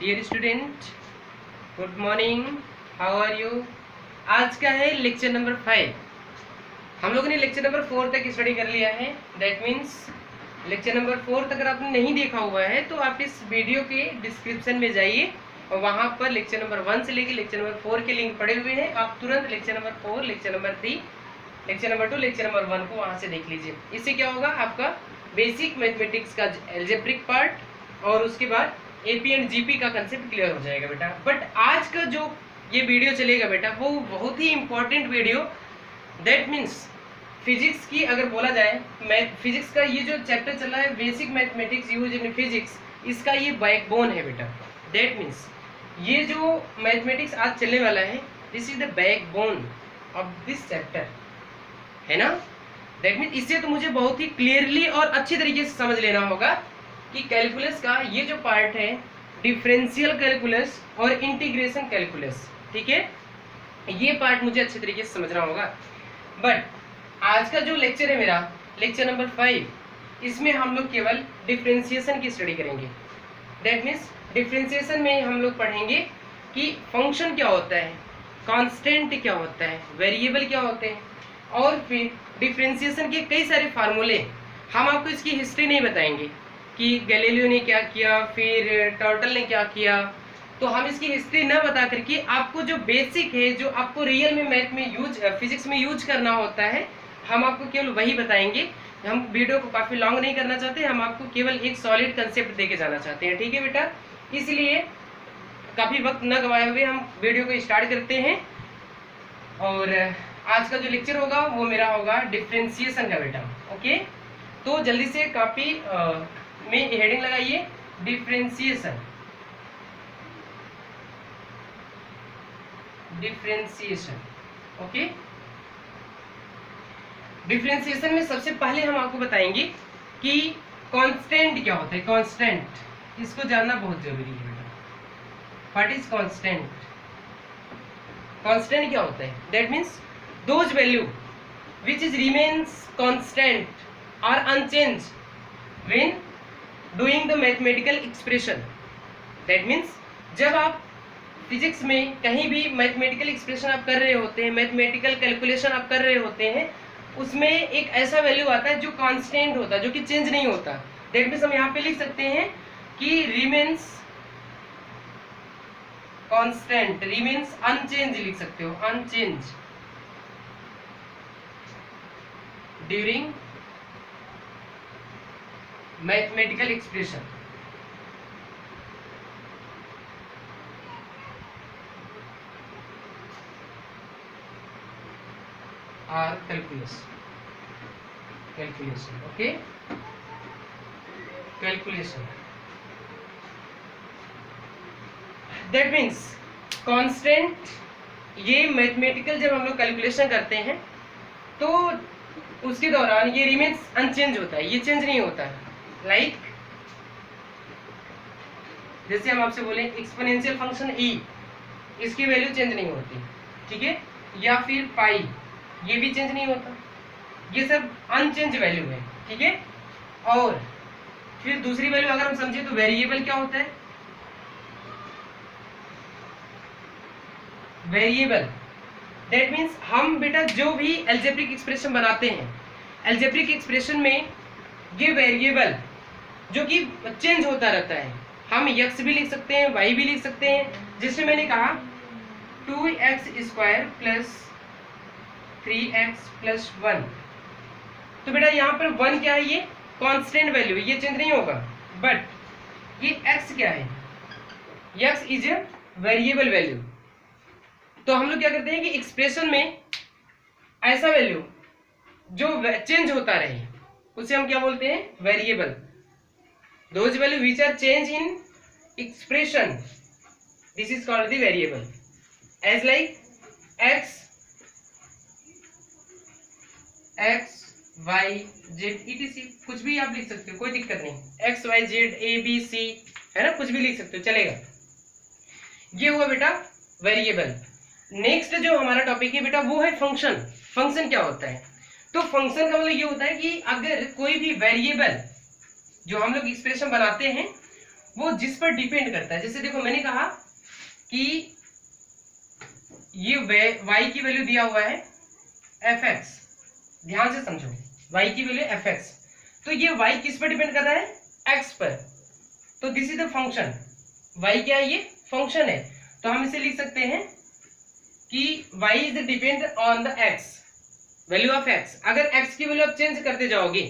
Dear student, good morning, how are you. आज का है लेक्चर नंबर 5। हम लोगों ने लेक्चर नंबर 4 तक स्टडी कर लिया है। दैट मीन्स लेक्चर नंबर 4 तक अगर आपने नहीं देखा हुआ है तो आप इस वीडियो के डिस्क्रिप्शन में जाइए और वहाँ पर लेक्चर नंबर 1 से लेकर लेक्चर नंबर 4 के लिंक पड़े हुए हैं। आप तुरंत lecture number 4, lecture number 3, lecture number 2, lecture number 1 को वहाँ से देख लीजिए। इससे क्या होगा, आपका बेसिक मैथमेटिक्स का एल्जेब्रिक पार्ट और उसके बाद एपी एंड जीपी का कंसेप्ट क्लियर हो जाएगा बेटा। बट आज का जो ये वीडियो चलेगा बेटा वो बहुत ही important video. That means physics की अगर बोला जाए, मैथ फिजिक्स का ये जो चैप्टर चल रहा है basic mathematics use in physics, इसका ये बैकबोन है बेटा। दैट मीन्स ये जो मैथमेटिक्स आज चलने वाला है this is the backbone of this chapter, है ना। दैट मीन्स इससे तो मुझे बहुत ही क्लियरली और अच्छी तरीके से समझ लेना होगा कि कैलकुलस का ये जो पार्ट है डिफरेंशियल कैलकुलस और इंटीग्रेशन कैलकुलस, ठीक है, ये पार्ट मुझे अच्छे तरीके से समझना होगा। बट आज का जो लेक्चर है मेरा लेक्चर नंबर 5, इसमें हम लोग केवल डिफरेंशिएशन की स्टडी करेंगे। दैट मीन्स डिफरेंशिएशन में हम लोग पढ़ेंगे कि फंक्शन क्या होता है, कांस्टेंट क्या होता है, वेरिएबल क्या होते हैं, और फिर डिफरेंशिएशन के कई सारे फार्मूले। हम आपको इसकी हिस्ट्री नहीं बताएंगे कि गैलीलियो ने क्या किया, फिर टर्टल ने क्या किया, तो हम इसकी हिस्ट्री न बता करके आपको जो बेसिक है, जो आपको रियल में मैथ में यूज, फिजिक्स में यूज करना होता है, हम आपको केवल वही बताएंगे। हम वीडियो को काफ़ी लॉन्ग नहीं करना चाहते, हम आपको केवल एक सॉलिड कंसेप्ट देके जाना चाहते हैं, ठीक है बेटा। इसलिए काफ़ी वक्त न गवाए हुए हम वीडियो को स्टार्ट करते हैं। और आज का जो लेक्चर होगा वो मेरा होगा डिफरेंशिएशन का बेटा। ओके, तो जल्दी से कॉपी में हेडिंग लगाइए डिफरेंशिएशन। Differentiation, okay. डिफरेंशिएशन में सबसे पहले हम आपको बताएंगे कि कांस्टेंट क्या होता है। कांस्टेंट इसको जानना बहुत जरूरी है बेटा। What is constant? कांस्टेंट क्या होता है? That means those value which is remains constant और unchanged when doing the mathematical expression. That means जब आप फिजिक्स में कहीं भी मैथमेटिकल एक्सप्रेशन आप कर रहे होते हैं, मैथमेटिकल कैलकुलेशन आप कर रहे होते हैं, उसमें एक ऐसा वैल्यू आता है जो कांस्टेंट होता है, जो कि चेंज नहीं होता। दैट मीन्स हम यहाँ पे लिख सकते हैं कि रिमेन्स कांस्टेंट, रिमेन्स अनचेंज लिख सकते हो, अनचेंज ड्यूरिंग मैथमेटिकल एक्सप्रेशन। और calculation, okay, calculation. That means constant, ये मैथमेटिकल जब हम लोग कैलकुलेशन करते हैं तो उसके दौरान ये रिमेन्स अनचेंज होता है, ये चेंज नहीं होता है। लाइक जैसे हम आपसे बोले एक्सपोनेंशियल फंक्शन e, इसकी वैल्यू चेंज नहीं होती, ठीक है, या फिर पाई, ये भी चेंज नहीं होता, ये सब अनचेंज वैल्यू है, ठीक है। और फिर दूसरी वैल्यू अगर हम समझे तो वेरिएबल क्या होता है? वेरिएबल दैट मीन्स हम बेटा जो भी एल्जेब्रिक एक्सप्रेशन बनाते हैं, एल्जेब्रिक एक्सप्रेशन में ये वेरिएबल जो कि चेंज होता रहता है, हम x भी लिख सकते हैं, y भी लिख सकते हैं। जिसमें मैंने कहा 2x² प्लस 3x प्लस 1, तो बेटा यहाँ पर 1 क्या है? ये कांस्टेंट वैल्यू, ये चेंज नहीं होगा। बट ये x क्या है? x is a variable value. तो हम लोग क्या करते हैं कि एक्सप्रेशन में ऐसा वैल्यू जो चेंज होता रहे उसे हम क्या बोलते हैं? Variable. Those value which are change in expression, this is called the variable. As like x y z etc, कुछ भी आप लिख सकते हो, कोई दिक्कत नहीं। x y z a b c, है ना, कुछ भी लिख सकते हो, चलेगा। ये हुआ बेटा वेरिएबल। नेक्स्ट जो हमारा टॉपिक है बेटा वो है फंक्शन। फंक्शन क्या होता है? तो फंक्शन का मतलब ये होता है कि अगर कोई भी वेरिएबल जो हम लोग एक्सप्रेशन बनाते हैं वो जिस पर डिपेंड करता है। जैसे देखो मैंने कहा कि ये y की वैल्यू दिया हुआ है fx, ध्यान से समझो, y की वैल्यू fx, तो ये y किस पर डिपेंड कर रहा है, x पर, तो this is the function, y क्या है, ये फंक्शन है, तो हम इसे लिख सकते हैं कि y is depend on the x, value of x। अगर x की वैल्यू आप चेंज करते जाओगे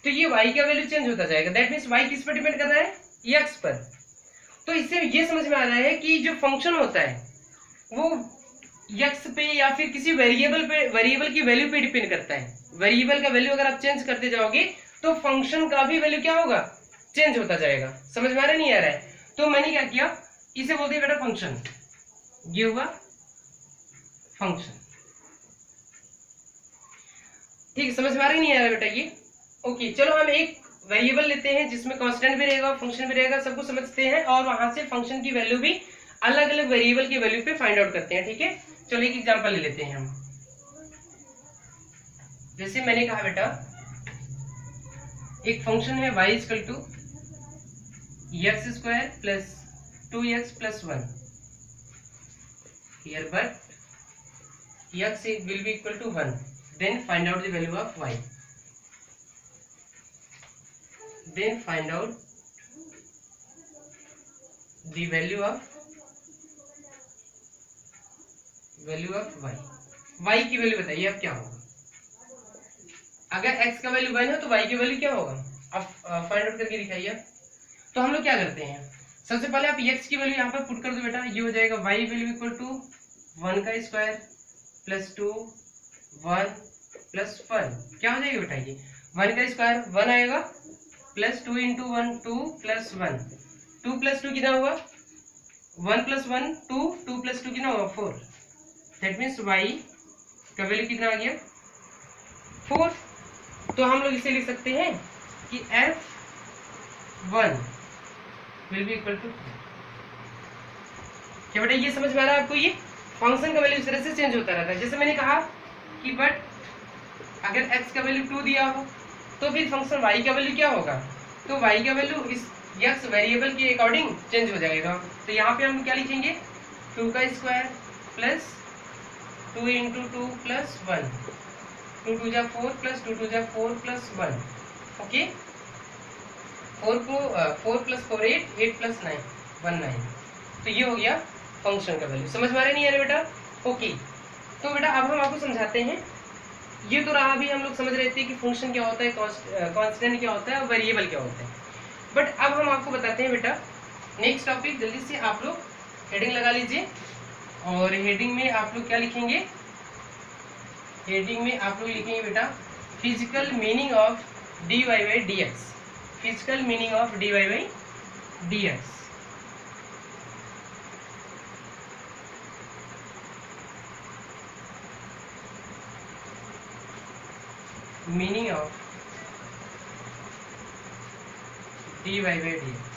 तो ये y का वैल्यू चेंज होता जाएगा, दैट मीन्स y किस पर डिपेंड कर रहा है, x पर। तो इससे ये समझ में आ रहा है कि जो फंक्शन होता है वो x पे या फिर किसी वेरिएबल पे, वेरिएबल की वैल्यू पे डिपेंड करता है। वेरिएबल का वैल्यू अगर आप चेंज करते जाओगे तो फंक्शन का भी वैल्यू क्या होगा, चेंज होता जाएगा। समझ में आ रहा है, नहीं आ रहा है? तो मैंने क्या किया, इसे बोलते हैं बेटा फंक्शन, ये हुआ फंक्शन। ठीक, समझ में आ रहा है, नहीं आ रहा है बेटा ये? ओके, चलो हम एक वेरिएबल लेते हैं जिसमें कांस्टेंट भी रहेगा, फंक्शन भी रहेगा, सबको समझते हैं, और वहां से फंक्शन की वैल्यू भी अलग अलग वेरिएबल की वैल्यू पे फाइंड आउट करते हैं। ठीक है, चलो एक एग्जांपल ले लेते हैं हम। जैसे मैंने कहा बेटा एक फंक्शन है y equal to x square plus 2x plus 1 here, but x will be equal to 1, then find out the value of y, then find out the value of y की वैल्यू बताइए अब क्या होगा। अगर x का value 1 है तो y की वैल्यू क्या होगा, अब फाइंड आउट करके दिखाइए। तो हम लोग क्या करते हैं, सबसे पहले आप x की वैल्यू यहाँ पर पुट कर दो बेटा, ये हो जाएगा y वैल्यू इक्वल टू 1 का स्क्वायर प्लस 2 1 प्लस 1, क्या हो जाएगा बेटा, ये 1 का स्क्वायर 1 आएगा प्लस 2 इंटू 1 2 प्लस 1, 2 प्लस 2 कितना हुआ, 1 प्लस 1 2, 2 प्लस 2 कितना हुआ 4, दैट मीन्स y का वैल्यू कितना आ गया 4। तो हम लोग इसे लिख सकते हैं कि f1 will be equal to, क्या बेटा ये समझ में आ रहा है आपको, ये फंक्शन का वैल्यू इस तरह से चेंज होता रहता है। जैसे मैंने कहा कि बट अगर x का वैल्यू 2 दिया हो तो फिर फंक्शन y का वैल्यू क्या होगा, तो y का वैल्यू इस x वेरिएबल के अकॉर्डिंग चेंज हो जाएगा। तो यहाँ पे हम क्या लिखेंगे, 2 का स्क्वायर प्लस 2 इंटू 2 प्लस 1, 2 2 जा 4 प्लस 2 2 जा 4 प्लस 1, ओके, 4 को 4 प्लस 4 8, 8 प्लस 9 19, तो ये हो गया फंक्शन का वैल्यू। समझ में आ रहा है, नहीं आ रहा बेटा? ओके, तो बेटा अब हम आपको समझाते हैं। ये तो रहा, अभी हम लोग समझ रहे थे कि फंक्शन क्या होता है, कांस्टेंट क्या होता है और वेरिएबल क्या होता है। बट अब हम आपको बताते हैं बेटा नेक्स्ट टॉपिक। जल्दी से आप लोग हेडिंग लगा लीजिए, और हेडिंग में आप लोग क्या लिखेंगे, हेडिंग में आप लोग लिखेंगे बेटा physical meaning of dy by dx, physical meaning of dy by dx। Meaning of dy by dx,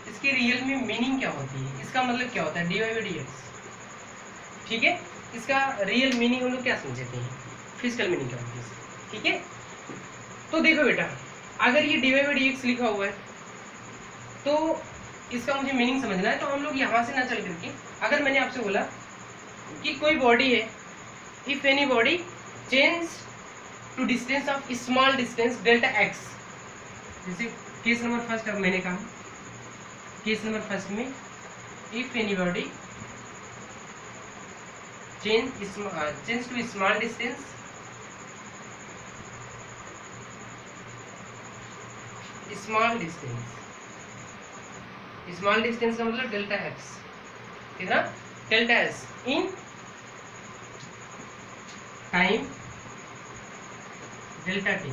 इसकी रियल में मीनिंग क्या होती है, इसका मतलब क्या होता है dy बाई dx। ठीक है, इसका रियल मीनिंग हम लोग क्या समझते हैं, फिजिकल मीनिंग क्या होती है, ठीक है। तो देखो बेटा अगर ये dy बाई dx लिखा हुआ है तो इसका मुझे मीनिंग समझना है। तो हम लोग यहाँ से ना चल करके, अगर मैंने आपसे बोला कि कोई बॉडी है, if any body change to distance of small distance delta x, जैसे केस नंबर फर्स्ट, अब मैंने कहा केस नंबर फर्स्ट में if any body change to small distance small distance का मतलब डेल्टा x, कितना, delta s in time delta t,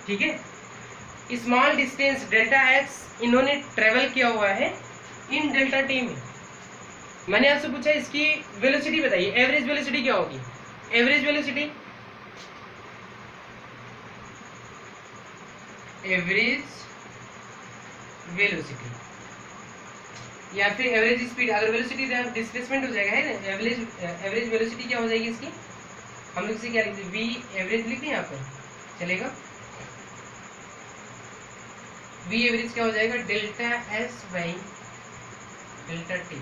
ठीक है। स्मॉल डिस्टेंस डेल्टा x इन्होंने ट्रेवल किया हुआ है इन डेल्टा t में। मैंने आपसे पूछा इसकी वेलोसिटी बताइए, एवरेज वेलोसिटी क्या होगी, एवरेज वेलोसिटी, या फिर एवरेज स्पीड, अगर वेलोसिटी डिस्प्लेसमेंट हो जाएगा है ना, एवरेज वेलोसिटी क्या हो जाएगी इसकी, हम लोग इसे क्या लिखते हैं, v एवरेज लिखते हैं यहाँ पर, चलेगा वी एवरेज क्या हो जाएगा, delta S by delta T,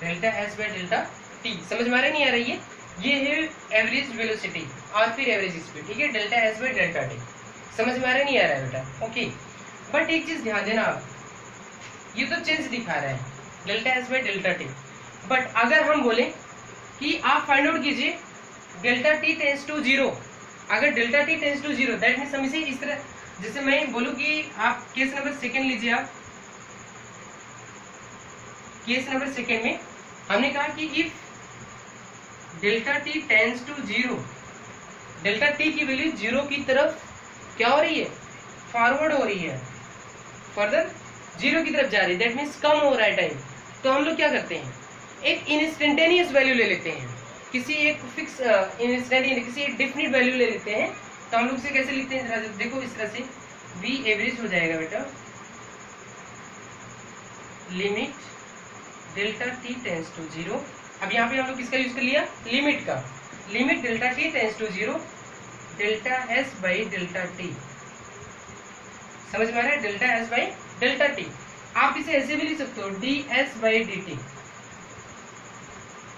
delta S by delta T. समझ में आ रहा नहीं आ रही है? ये है एवरेज वेलोसिटी और फिर एवरेज स्पीड, ठीक है, delta S by delta T. समझ में आ रहा नहीं आ रहा है बेटा? ओके, बट एक चीज ध्यान देना आप, ये तो चेंज दिखा रहा है delta S by delta T, but अगर हम बोले कि आप फाइंड आउट कीजिए delta T tends to zero, अगर delta T tends to zero, that means हम इसे इस तरह, जैसे मैं बोलूँ कि आप केस नंबर सेकेंड लीजिए, आप केस नंबर सेकेंड में हमने कहा कि if delta T tends to zero, delta t की वैल्यू जीरो की तरफ क्या हो रही है, फॉरवर्ड हो रही है, फर्दर जीरो की तरफ जा रही है, दैट मीन्स कम हो रहा है टाइम। तो हम लोग क्या करते हैं, एक इंस्टेंटेनियस वैल्यू ले लेते हैं, किसी एक फिक्स इंस्टेंटेनियस, किसी एक डेफिनिट वैल्यू ले लेते हैं। तो हम लोग इसे कैसे लिखते हैं, देखो इस तरह से वी एवरेज हो जाएगा बेटा limit delta T tends to zero. अब यहाँ पे हम लोग किसका यूज कर लिया, लिमिट का, limit delta T tends to zero delta S by delta T. समझ में आ रहा है, delta S by delta T. आप इसे ऐसे भी लिख सकते हो D S by D T,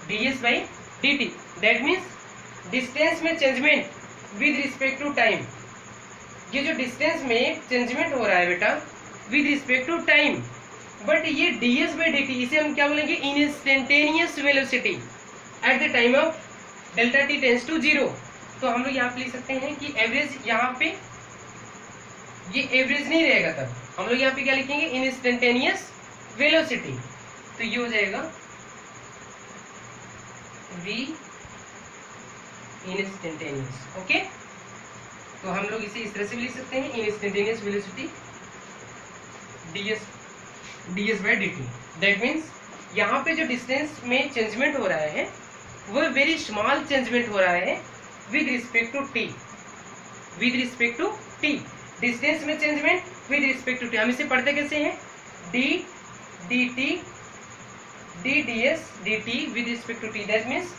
D S by D T, that means distance में changement with respect to time. ये जो डिस्टेंस में चेंजमेंट हो रहा है बेटा with respect to time, but ये D S by D T, इसे हम क्या बोलेंगे, instantaneous velocity at the time of delta T tends to zero. तो हम लोग यहाँ पे लिख सकते हैं कि एवरेज, यहाँ पे ये एवरेज नहीं रहेगा, तब हम लोग यहाँ पे क्या लिखेंगे, इंस्टेंटेनियस वेलोसिटी। तो ये हो जाएगा वी इंस्टेंटेनियस। ओके, तो हम लोग इसे इस तरह से भी लिख सकते हैं, instantaneous velocity D S by D T. That means यहाँ पे जो डिस्टेंस में चेंजमेंट हो रहा है वो वेरी स्मॉल चेंजमेंट हो रहा है with respect to T, with respect to T, distance में changement with respect to T. हम इसे पढ़ते कैसे हैं, D D T D D S D T with respect to T. That means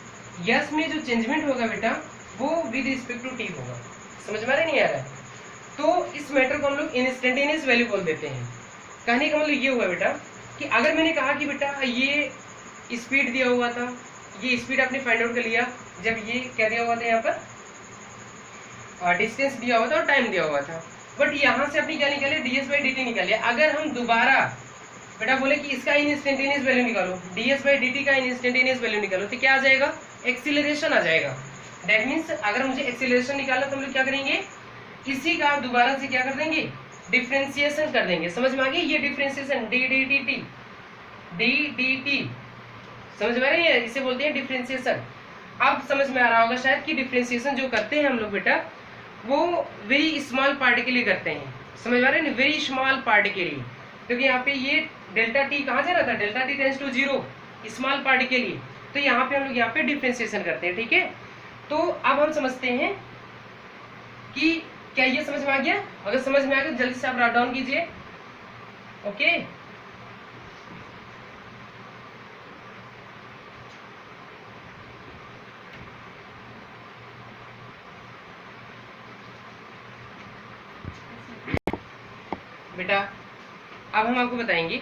S में जो चेंजमेंट होगा बेटा वो विद रिस्पेक्ट टू टी होगा। समझ में आ रहा नहीं आ रहा है? तो इस मैटर को हम लोग इंस्टेंटेनियस वैल्यू बोल देते हैं। कहने का मतलब ये हुआ बेटा कि अगर मैंने कहा कि बेटा ये स्पीड दिया हुआ था, ये स्पीड आपने फाइंड आउट कर लिया, जब ये क्या दिया हुआ था, यहाँ पर डिस्टेंस दिया हुआ था और टाइम दिया हुआ था, बट यहाँ से अपनी क्या निकाले, D S by D T निकाले। अगर हम दोबारा बेटा बोले कि इसका इंस्टेंटेनियस वैल्यू निकालो, D S by D T का इंस्टेंटेनियस वैल्यू निकालो, तो क्या आ जाएगा, एक्सीलरेशन आ जाएगा। दैट मीन्स अगर मुझे एक्सीलरेशन निकालना तो हम लोग क्या करेंगे, इसी का दोबारा से क्या कर देंगे, डिफ्रेंसिएशन कर देंगे। समझ में आ गई, ये differentiation D D T T D D T, समझ में आ रही है, इसे बोलते हैं डिफ्रेंसिएशन। अब समझ में आ रहा होगा शायद कि डिफ्रेंसिएशन जो करते हैं हम लोग बेटा वो वेरी स्मॉल पार्ट के लिए करते हैं। समझ में आ रहे हैं, वेरी स्मॉल पार्ट के लिए, क्योंकि यहाँ पे ये डेल्टा टी कहाँ जा रहा था, delta T tends to zero, small part के लिए, तो यहाँ पे हम लोग यहाँ पे डिफ्रेंसिएशन करते हैं। ठीक है, तो अब हम समझते हैं कि क्या ये समझ में आ गया। अगर समझ में आ गया जल्दी से आप राइट डाउन कीजिए। ओके, बेटा अब हम आपको बताएंगे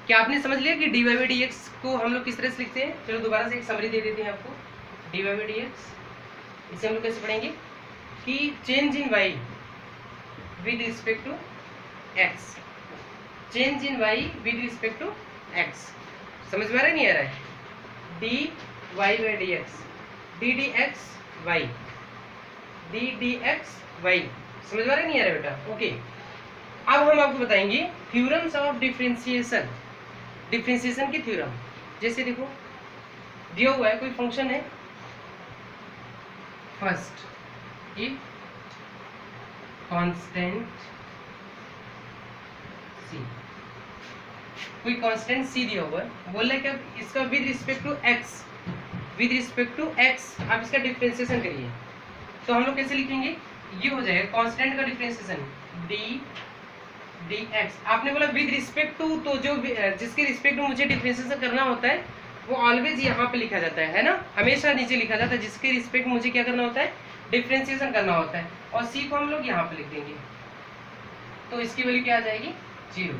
कि आपने समझ लिया कि d y by d x को हम लोग किस तरह से लिखते हैं। चलो दोबारा से एक समरी दे देते हैं आपको, d y by d x, इसे हम लोग कैसे पढ़ेंगे कि change in y with respect to x, change in y with respect to x. समझ में आ रहा है नहीं आ रहा है, d y by d x, d d x y, d d x y. समझ में आ रहा है नहीं आ रहा बेटा? ओके, अब हम आपको बताएंगे थ्योरम्स ऑफ डिफरेंशिएशन, डिफरेंशिएशन की थ्योरम। जैसे देखो दिया हुआ है कोई फंक्शन है, फर्स्ट इफ कांस्टेंट सी, कोई कांस्टेंट सी दिया हुआ है, बोल रहा है कि इसका with respect to x, with respect to x आप इसका डिफरेंशिएशन करिए। तो हम लोग कैसे लिखेंगे, ये हो जाएगा कांस्टेंट का डिफरेंशिएशन डी डी एक्स। आपने बोला विद रिस्पेक्ट टू, तो जो जिसके रिस्पेक्ट में मुझे डिफरेंशिएशन करना होता है वो ऑलवेज यहाँ पे लिखा जाता है ना, हमेशा नीचे लिखा जाता है, जिसके रिस्पेक्ट में मुझे क्या करना होता है, डिफरेंशिएशन करना होता है। और सी को हम लोग यहाँ पे लिख देंगे, तो इसकी वैल्यू क्या आ जाएगी 0।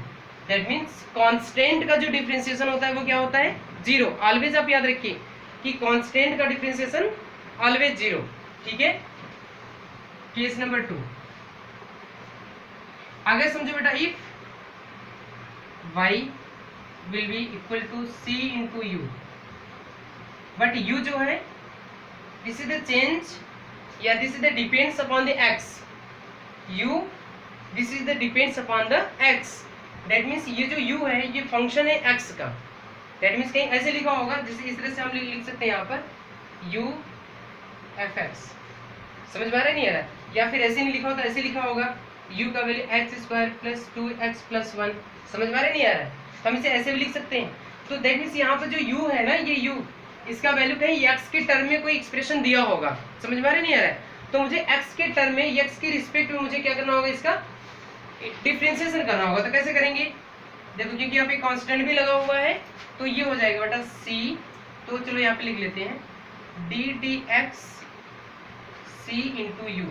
दैट मीन्स कांस्टेंट का जो डिफरेंशिएशन होता है वो क्या होता है 0। ऑलवेज आप याद रखिए कि कांस्टेंट का डिफरेंशिएशन ऑलवेज 0। ठीक है। केस नंबर 2 आगे समझो बेटा, if y will be equal to c into u, but u जो है दिस इज द चेंज या this is the depends upon the x, u this is the depends upon the x। That means ये जो u है ये function है x का। That means कहीं ऐसे लिखा होगा, जैसे इस तरह से हम लिख सकते हैं यहाँ पर u f x। समझ में आ रहा है नहीं आ रहा है? या फिर ऐसे नहीं लिखा होता, ऐसे लिखा होगा u का value x square plus 2x plus 1। समझ में आ रहा है नहीं आ रहा है? हम इसे ऐसे भी लिख सकते हैं। तो दैट मीन्स यहाँ पर जो u है ना, ये u इसका वैल्यू कहीं x के टर्म में कोई एक्सप्रेशन दिया होगा। समझ में आ रहा है नहीं आ रहा है? तो मुझे x के टर्म में x के रिस्पेक्ट में मुझे क्या करना होगा, इसका डिफरेंशिएशन करना होगा। तो कैसे करेंगे, देखो क्योंकि यहाँ पे कांस्टेंट भी लगा हुआ है तो ये हो जाएगा बेटा c। तो चलो यहाँ पे लिख लेते हैं d dx c into you.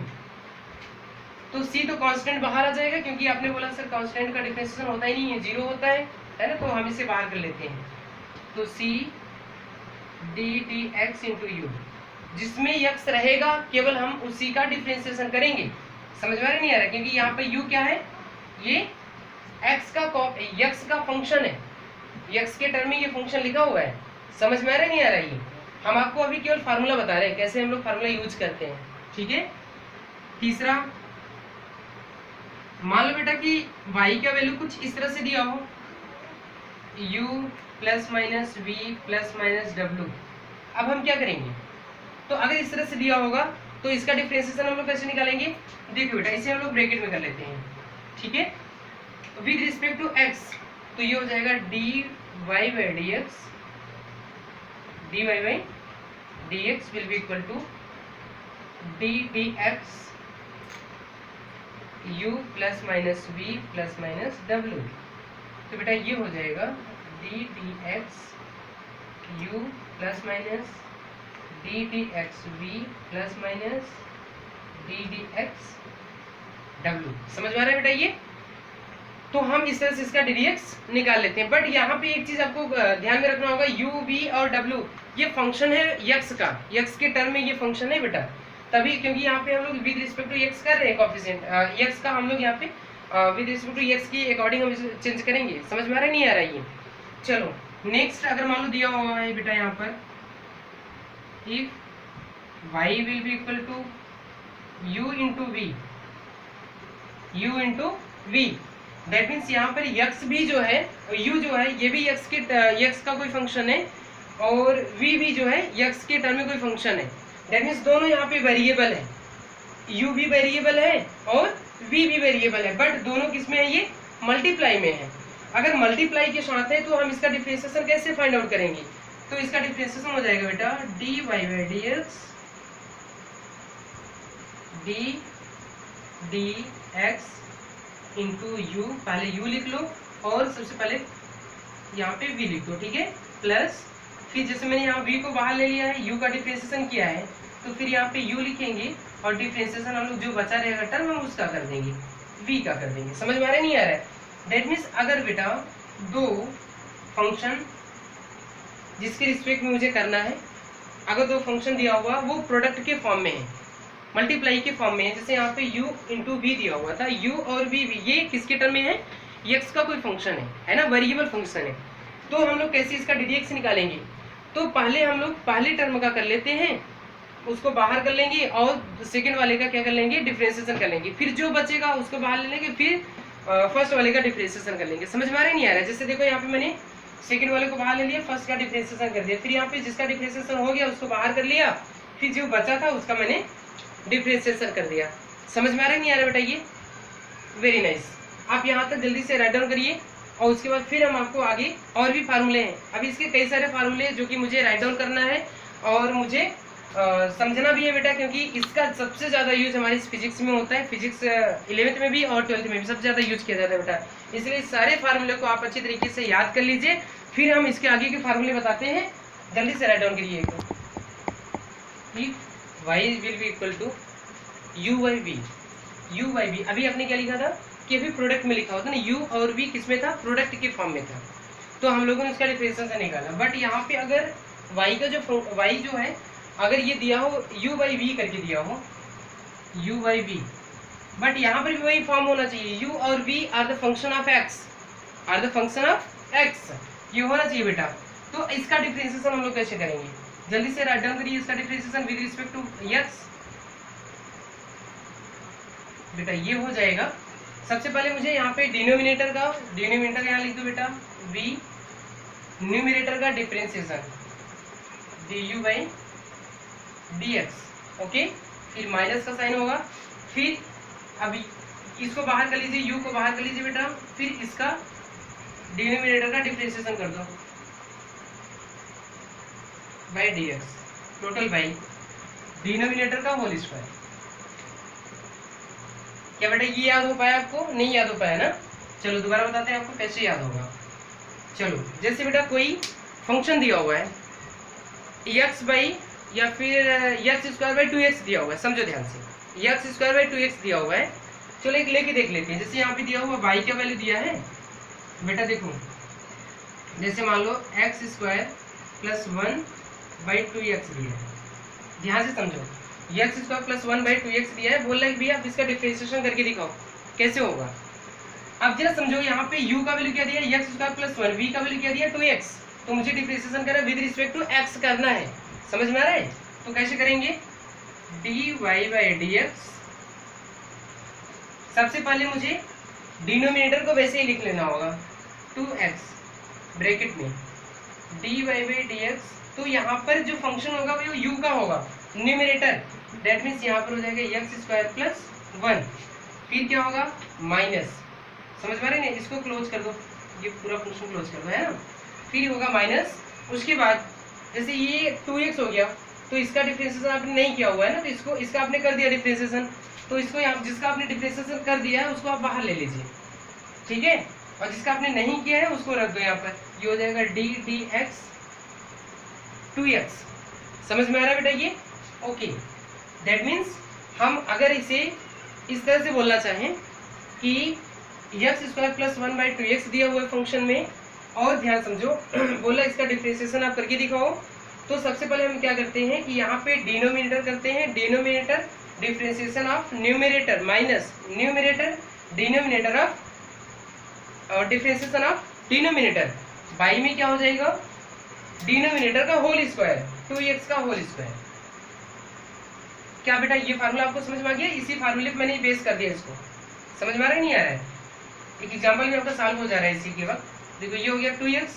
तो c तो कांस्टेंट बाहर आ जाएगा, क्योंकि आपने बोला सर कांस्टेंट का डिफरेंशिएशन होता ही नहीं है, 0 होता है ना। तो हम इसे बाहर कर लेते हैं। तो c d dx into you, जिसमें x रहेगा केवल हम उसी का डिफरेंशिएशन करेंगे। समझ में आ रहा नहीं आ रहा? क्योंकि यहाँ पे u क्या है, ये x का फंक्शन है, x के टर्म में ये फंक्शन लिखा हुआ है। समझ में आ रहा नहीं आ रहा? ये हम आपको अभी केवल फार्मूला बता रहे हैं कैसे हम लोग फार्मूला यूज करते हैं। ठीक है। तीसरा, मान लो बेटा कि y का वैल्यू कुछ इस तरह से दिया हो, u plus minus v plus minus w। अब हम क्या करेंगे, तो अगर इस तरह से दिया होगा तो इसका डिफरेंशिएशन हम लोग कैसे निकालेंगे। देखिए बेटा, इसे हम लोग ब्रैकेट में कर लेते हैं। ठीक है। विद रिस्पेक्ट टू x तो ये हो जाएगा dy by dx, dy by dx will be equal to d dx u plus minus v plus minus w। तो बेटा ये हो जाएगा d dx u plus minus d dx v plus minus d dx w। समझ में आ रहा है बेटा? ये तो हम इस तरह से इसका dx निकाल लेते हैं। बट यहाँ पे एक चीज आपको ध्यान में रखना होगा, u v और w ये फंक्शन है x का, x के टर्म में ये फंक्शन है बेटा। तभी क्योंकि यहाँ पे हम लोग विद रिस्पेक्ट टू x कर रहे हैं, कोएफिशिएंट x का हम लोग यहाँ पे विद रिस्पेक्ट टू x की अकॉर्डिंग हम चेंज करेंगे। समझ में आ रहा है नहीं आ रहा है? ये चलो नेक्स्ट, अगर मान लो दिया हुआ है बेटा यहाँ पर if y will be equal to u into v, u into v. That means यहाँ पर x भी जो है, u जो है ये भी x का कोई फंक्शन है, और v भी जो है x के टर्म में कोई फंक्शन है। दैट मीन्स दोनों यहाँ पे वेरिएबल है, u भी वेरिएबल है और v भी वेरिएबल है, बट दोनों किसमें है, ये मल्टीप्लाई में है। अगर मल्टीप्लाई के साथ है तो हम इसका डिफरेंशिएशन कैसे फाइंड आउट करेंगे, तो इसका डिफरेंशिएशन हो जाएगा बेटा dy by dx d dx into you, पहले u लिख लो और सबसे पहले यहाँ पे v लिख दो। ठीक है। प्लस फिर जैसे मैंने यहाँ v को बाहर ले लिया है, u का डिफरेंशिएशन किया है, तो फिर यहाँ पे u लिखेंगे और डिफरेंशिएशन हम लोग जो बचा रहेगा टर्म हम उसका कर देंगे, v का कर देंगे। समझ में आ रहा है नहीं आ रहा है? दैट मीन्स अगर बेटा दो फंक्शन जिसके रिस्पेक्ट में मुझे करना है, अगर दो फंक्शन दिया हुआ वो प्रोडक्ट के फॉर्म में है, मल्टीप्लाई के फॉर्म में है, जैसे यहाँ पे u इंटू वी दिया हुआ था, u और v ये किसके टर्म में है, x का कोई फंक्शन है ना, वेरिएबल फंक्शन है। तो हम लोग कैसे इसका dx निकालेंगे, तो पहले हम लोग पहले टर्म का कर लेते हैं, उसको बाहर कर लेंगे और सेकंड वाले का क्या कर लेंगे, डिफरेंशिएशन कर लेंगे, फिर जो बचेगा उसको बाहर ले लेंगे, फिर फर्स्ट वाले का डिफरेंशिएशन कर लेंगे। समझ में आ रहा है नहीं आ रहा है? जैसे देखो यहाँ पे मैंने सेकंड वाले को बाहर ले लिया, फर्स्ट का डिफरेंशिएशन कर दिया, फिर यहाँ पे जिसका डिफरेंशिएशन हो गया उसको बाहर कर लिया, फिर जो बचा था उसका मैंने डिफरेंशिएशन कर दिया। समझ में आ रहा है नहीं आ रहा बेटा? ये वेरी नाइस। आप यहाँ तक जल्दी से राइट डाउन करिए और उसके बाद फिर हम आपको आगे और भी फार्मूले हैं, अभी इसके कई सारे फार्मूले जो कि मुझे राइट डाउन करना है और मुझे समझना भी है बेटा, क्योंकि इसका सबसे ज़्यादा यूज हमारी फिजिक्स में होता है, फिजिक्स 11th में भी और 12th में भी सबसे ज़्यादा यूज किया जाता है बेटा। इसलिए सारे फार्मूले को आप अच्छी तरीके से याद कर लीजिए, फिर हम इसके आगे के फार्मूले बताते हैं। जल्दी से राइट डाउन करिए। If y will be equal to u by v, अभी आपने क्या लिखा था, कि अभी प्रोडक्ट में लिखा होता ना, u और v किस में था, प्रोडक्ट के फॉर्म में था, तो हम लोगों ने उसका डिफरेंशिएशन निकाला। बट यहाँ पे अगर y का जो y जो है अगर ये दिया हो u बाई वी करके दिया हो, u बाई वी, बट यहाँ पर भी वही फॉर्म होना चाहिए, u और v are the function of x, are the function of x, ये होना चाहिए बेटा। तो इसका डिफरेंशिएशन हम लोग कैसे करेंगे, जल्दी से राइट डाउन करिए इसका differentiation with respect to x। बेटा ये हो जाएगा, सबसे पहले मुझे यहाँ पे डिनोमिनेटर यहाँ लिख दो बेटा, v, न्यूमिनेटर का differentiation du by dx, okay. फिर माइनस का साइन होगा, फिर अभी इसको बाहर कर लीजिए, u को बाहर कर लीजिए बेटा, फिर इसका डिनोमिनेटर का डिफरेंशिएशन कर दो by dx, total by denominator का होल स्क्वायर। क्या बेटा ये याद हो पाया आपको, नहीं याद हो पाया ना, चलो दोबारा बताते हैं आपको कैसे याद होगा। चलो जैसे बेटा कोई फंक्शन दिया हुआ है x बाई या फिर एक्स स्क्वायर बाई 2x दिया हुआ है, समझो ध्यान से, एक्स स्क्वायर बाई 2x दिया हुआ है। चलो एक लेके देख लेते हैं, जैसे यहाँ पे दिया हुआ y का वैल्यू दिया है बेटा, देखो जैसे मान लो X square plus 1 by 2x दिया है, ध्यान से समझो, x square plus 1 by 2x दिया है, बोल रहा है भैया आप इसका डिफरेंशिएशन करके दिखाओ कैसे होगा। अब जरा समझो यहाँ पे u का वैल्यू क्या दिया, एक्स स्क्वायर प्लस 1, v का वैल्यू क्या दिया 2x, तो मुझे डिफरेंशिएशन करना विद रिस्पेक्ट टू x करना है, समझ में आ रहा है। तो कैसे करेंगे, dy बाई dx, सबसे पहले मुझे डिनोमिनेटर को वैसे ही लिख लेना होगा 2x ब्रैकेट में dy बाई dx, तो यहाँ पर जो फंक्शन होगा वो u का होगा न्यूमिनेटर, दैट मीन्स यहाँ पर हो जाएगा एक्स स्क्वायर प्लस 1, फिर क्या होगा माइनस, समझ पा रहे हैं, इसको क्लोज कर दो, ये पूरा फंक्शन क्लोज कर दो, है ना, फिर होगा माइनस, उसके बाद जैसे ये 2x हो गया, तो इसका डिफरेंशिएशन आपने नहीं किया हुआ है ना, तो इसको इसका आपने कर दिया डिफरेंशिएशन, तो इसको यहाँ जिसका आपने डिफरेंशिएशन कर दिया है उसको आप बाहर ले लीजिए, ठीक है, और जिसका आपने नहीं किया है उसको रख दो यहाँ पर, ये हो जाएगा डी डी एक्स 2x, समझ में आ रहा है बेटा ये, ओके। दैट मीन्स हम अगर इसे इस तरह से बोलना चाहें कि x square plus 1 by 2x दिया हुआ है फंक्शन में, और ध्यान समझो बोला इसका डिफरेंशिएशन आप करके दिखाओ, तो सबसे पहले हम क्या करते हैं कि यहाँ पे डिनोमिनेटर करते हैं, denominator differentiation of numerator minus numerator denominator of और डिफरेंशिएशन ऑफ डिनोमिनेटर, बाई में क्या हो जाएगा डिनोमिनेटर का होल स्क्वायर 2x का होल स्क्वायर। क्या बेटा ये फार्मूला आपको समझ में आ गया, इसी फार्मूले पे मैंने बेस कर दिया इसको, समझ में आ रहा है नहीं आ रहा है, एक एग्जांपल भी आपका सॉल्व हो जा रहा है इसी के वक्त, देखो ये हो गया 2x,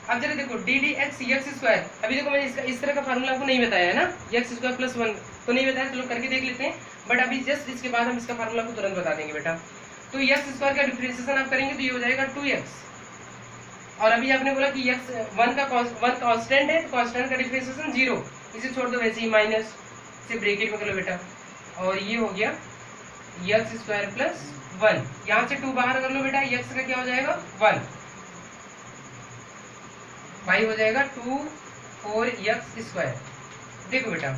अब जरा देखो D d x x square, अभी देखो मैंने इसका इस तरह का फार्मूला आपको नहीं बताया है ना, एक्स स्क्वायर प्लस 1 तो नहीं बताया, चलो करके देख लेते हैं, बट अभी जस्ट इसके बाद हम इसका फार्मूला को तुरंत बता देंगे बेटा। तो एक्स स्क्वायर का डिफरेंशिएशन आप करेंगे तो ये हो जाएगा 2x, और अभी आपने बोला कि x 1 कांस्टेंट है, कांस्टेंट का डिफरेंशिएशन 0, इसे छोड़ दो वैसे ही माइनस से ब्रैकेट में कर लो बेटा, और ये हो गया एक्स स्क्वायर प्लस 1, यहाँ से 2 बाहर कर लो बेटा, x का क्या हो जाएगा 1, y हो जाएगा 2 4x स्क्वायर। देखो बेटा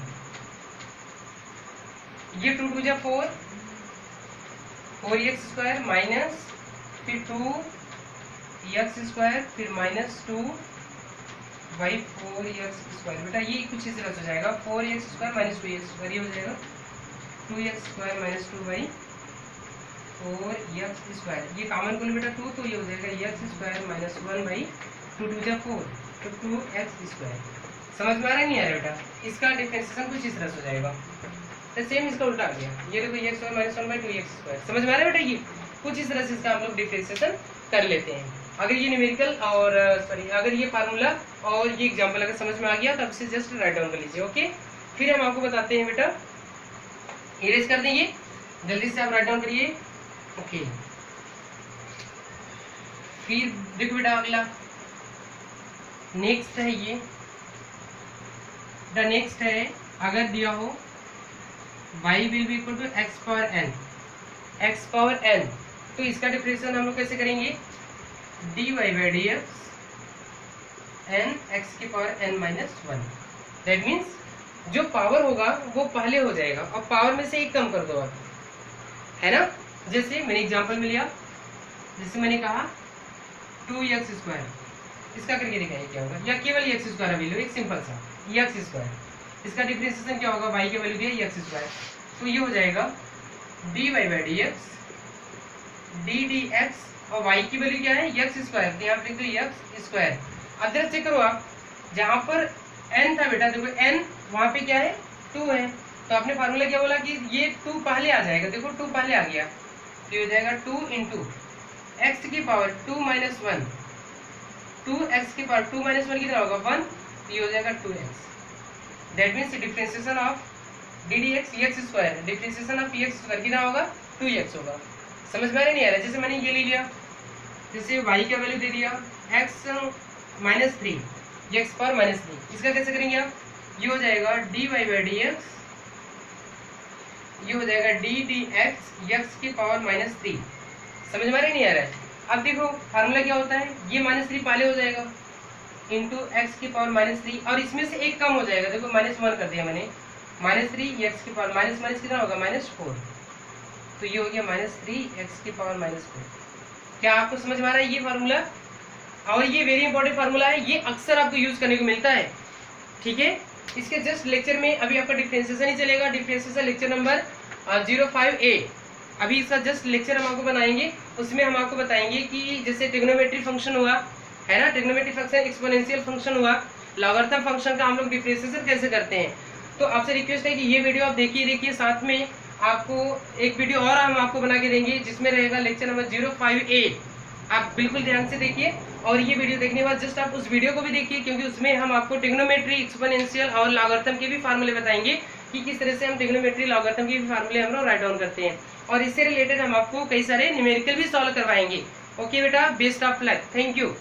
ये 2 2 जा 4 4x स्क्वायर माइनस फिर 2x स्क्वायर फिर माइनस 2 बाई 4x स्क्वायर, बेटा ये कुछ इस तरह से हो जाएगा 4x square minus 2x square, ये हो जाएगा 2x square minus 2 by 4x square, ये कॉमन कर लो बेटा 2, तो ये हो जाएगा x स्क्वायर माइनस 1 बाई 2 2 जा 4 तो 2x स्क्वायर। समझ में आ रहा है नहीं आ रहा बेटा, इसका डिफरेंशिएशन कुछ इस तरह से हो जाएगा, तो सेम इसका उल्टा आ गया, ये देखो x square minus 1 by 2x square, समझ में आ रहा है बेटा, ये कुछ इस तरह से इसका हम लोग डिफरेंशिएशन कर लेते हैं। अगर ये न्यूमेरिकल और सॉरी अगर ये फार्मूला और ये एग्जांपल अगर समझ में आ गया तब से जस्ट राइट डाउन कर लीजिए, ओके। फिर हम आपको बताते हैं बेटा, इरेज कर देंगे, जल्दी से आप राइट डाउन करिए, ओके। फिर देखो बेटा अगला नेक्स्ट है ये, द नेक्स्ट है अगर दिया हो y will be equal to x power n, तो इसका डिफरेंशिएशन हम लोग कैसे करेंगे, dy by dx n x की power n minus 1, that means जो पावर होगा वो पहले हो जाएगा और पावर में से एक कम कर दो आप, है ना, जैसे मैंने एग्जांपल में लिया, जैसे मैंने कहा 2x², इसका करके दिखाइए क्या होगा, या केवल x² वैल्यू, एक सिंपल सा x², इसका डिफरेंशिएशन क्या होगा, y की वैल्यू दिया x², तो ये हो जाएगा dy/dx ddx, और y की वैल्यू क्या है x², तो यहाँ पे लिख दो x²। अब जरा चेक करो आप, जहाँ पर n था बेटा, देखो n वहाँ पे क्या है 2 है, तो आपने फार्मूला क्या बोला कि ये 2 पहले आ जाएगा, देखो 2 पहले आ गया, तो ये हो जाएगा 2 × x की पावर 2 - 1, 2x की पावर 2 - 1 कितना होगा 1, तो ये हो जाएगा 2x। That means differentiation of ddx x², differentiation of x² कितना होगा 2x होगा। समझ में आ रहा नहीं आ रहा, जैसे मैंने ये ले लिया, जैसे y का वैल्यू दे दिया x - 3, x पर -3, इसका कैसे करेंगे आप, ये हो जाएगा dy/dx, ये हो जाएगा ddx x की पावर -3। समझ में आ रहा नहीं आ रहा है। अब देखो फार्मूला क्या होता है, ये -3 पहले हो जाएगा इंटू x की पावर -3, और इसमें से एक कम हो जाएगा, देखो -1 कर दिया मैंने, -3 x की पावर माइनस कितना होगा -4, तो ये हो गया -3 x की पावर -4। क्या आपको समझ में आ रहा है ये फार्मूला, और ये वेरी इंपॉर्टेंट फार्मूला है, ये अक्सर आपको यूज करने को मिलता है, ठीक है। इसके जस्ट लेक्चर में अभी आपका डिफरेंशिएशन ही चलेगा, डिफरेंशिएशन लेक्चर नंबर 05A, अभी इसका जस्ट लेक्चर हम आपको बनाएंगे, उसमें हम आपको बताएंगे कि जैसे ट्रिग्नोमेट्री फंक्शन हुआ है ना, ट्रिग्नोमेट्री फंक्शन, एक्सपोनेंशियल फंक्शन हुआ, लॉगरिथम फंक्शन का हम लोग डिफरेंशिएशन कैसे करते हैं। तो आपसे रिक्वेस्ट है कि ये वीडियो आप देखिए, साथ में आपको एक वीडियो और हम आपको बना के देंगे जिसमें रहेगा लेक्चर नंबर 05A, आप बिल्कुल ध्यान से देखिए, और ये वीडियो देखने के बाद जस्ट आप उस वीडियो को भी देखिए, क्योंकि उसमें हम आपको ट्रिग्नोमेट्री, एक्सपोनेंशियल और लॉगरिथम के भी फार्मूले बताएंगे कि किस तरह से हम ट्रिग्नोमेट्री, लॉगरिथम के भी फार्मूले हम लोग राइट डाउन करते हैं, और इससे रिलेटेड हम आपको कई सारे न्यूमेरिकल भी सॉल्व करवाएंगे। ओके बेटा, best of luck, thank you.